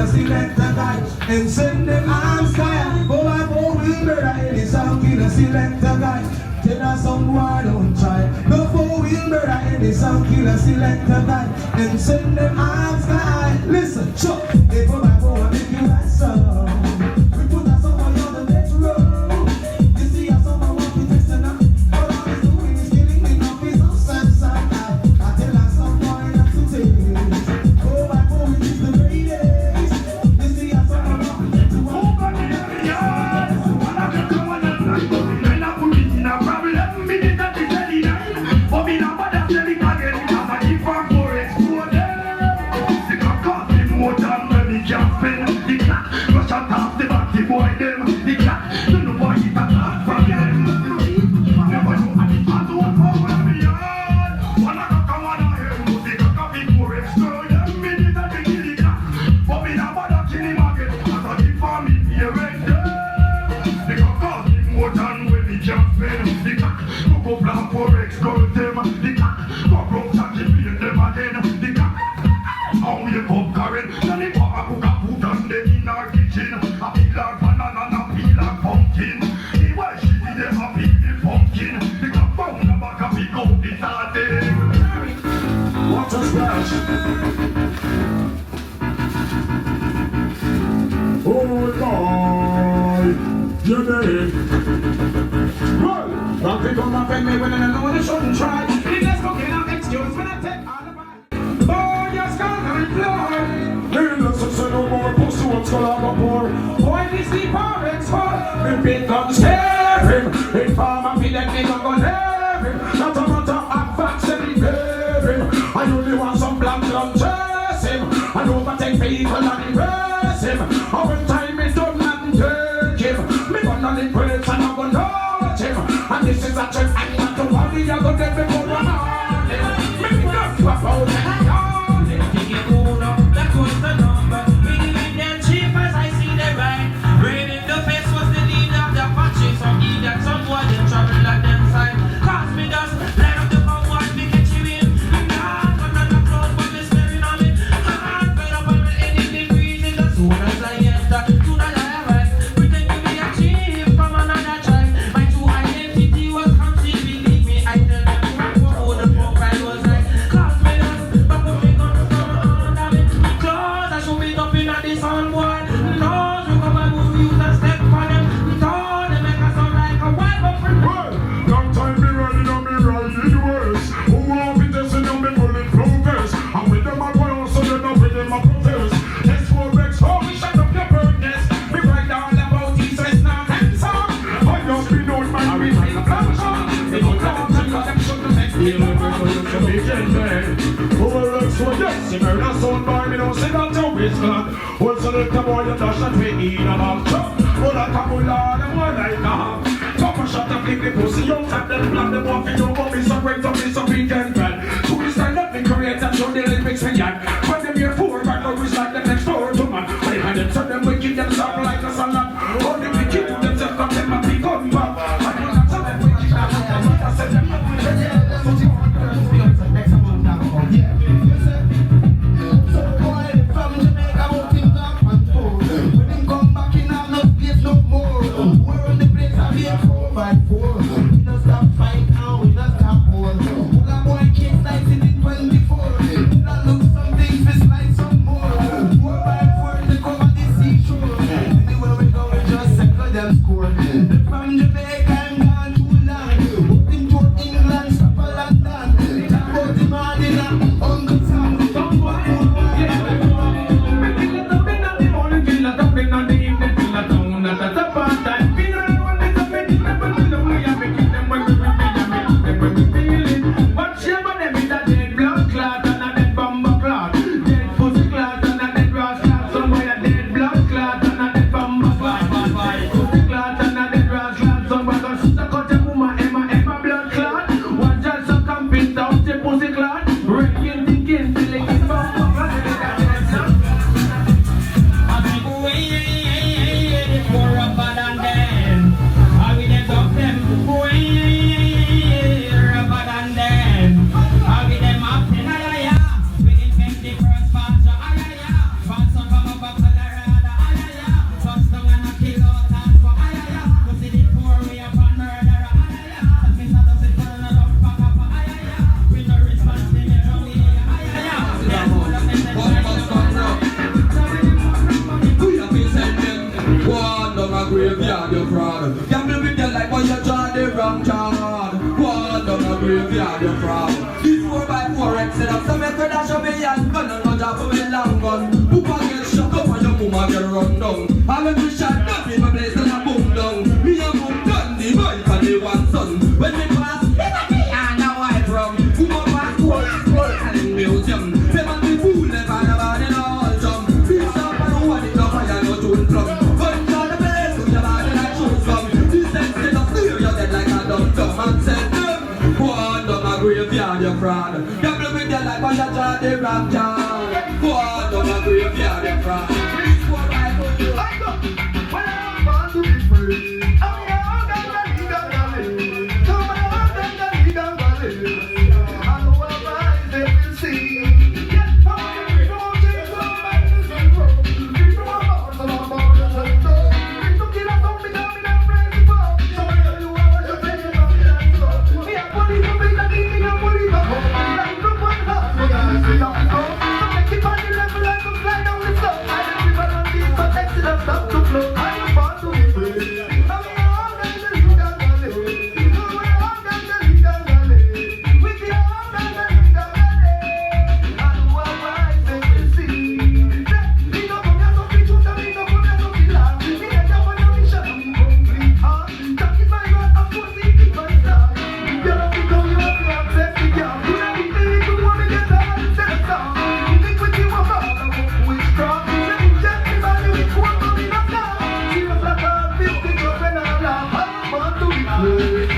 killer select a guy and send them arms sky. Go by four-wheel murder, any sound killer select a guy. Tell us some boy don't try. No four-wheel murder, any sound killer select a guy and send them arms sky. Listen, chuck, if go by four, make you that song. We put that song on the next road. You see how someone wants me fixing up. All I was doing is killing me, no peace, no sense. I tell us some boy not to take. Go by four, it is the greatest. You see how someone wants me to walk. What a splash! Oh boy, you did. Well, don't think on my friend me when I know they shouldn't try. Let's go get an excuse when I take all the bad. Boy, you're scared and blind. Hey, let's say no more pussy, what's gonna have a pour? Boy, this the parents for. If it comes scare him, if I'm a villain, they don't go near him. Not a matter of facts, any him. I only want some black love, chase him. I overtake people and erase him. Our time is done and take him. Me gonna live praise and I'm gonna touch him. And this is a trip, I'm not to worry, I'm gonna get before I'm on him. Me not to about it, I'm on him. That was the number. We give them cheap as I see them right. Rain in the face was the leader of the Apache. Some idiot, some boy, they travel at them side. Cause me dust, light up the power, me catch you in. Also the boy you dash and we eat a half chop. Oh that camula them one like a half. Top a shot and flip the pussy out and then plan the one for you. But me so great up, me so big and bad. So we stand up and create and show the lyrics we got. When them here poor, but now we like the next door to man. When they had them turn them wicked them sound like a salad. All the wicked to themselves come them and become bad. And you not tell them wicked now. I said them not with them. Next one down. Yeah. Stop fight now, we not stop war. Pull a boy kids 1924. That looks something yard you from. This 4x4 X set up, so make me dash up me and gun and no job for me long gun. Poopa get shut up and your mama get run down. I make me shot down in my place and I boom down. Me a boom down the boy and the one son. When me pass, it's a me and a white rum. Poopa pass, and in museum. Them and the fool never never in all jump. Beats up and one it up and no tune drum. Gun down the place, put your body like shoes come. This next set up clear, you're dead like a dum-dum. And said them, go on down my graveyard, you fraud. Double with your life and you draw the rap down. Go on down my graveyard, you fraud. I go, when I want to be free. I'm young and legally. Come on, and legally. I know what I will see. Get power, don't take so much to zero. Keep your heart on my body and soul. It's okay, I don't be down in that crazy ball. So you are your baby, I'm so. Me, I put it up in the thing, I put it up. Like the one heart, we gotta see how it goes. So make it on the level like a fly down the slope. I don't give a damn thing, but exit up, stop to flow. I am born to be free. I'm young and legally. You are young and legally. With the young and legally. I know what I say to see. Me no come here so free, shoot me no come here so free laugh. Me ain't got one mission, I'm complete. That is my God, I'm supposed to keep my star. You don't think how you have to access the gap. You don't need to leave the one to get out and set a song. You think with you are hard, I'm up with strong. Let me just be body with one coming up now. Serious like a 50 girl when I laugh. I want to be free.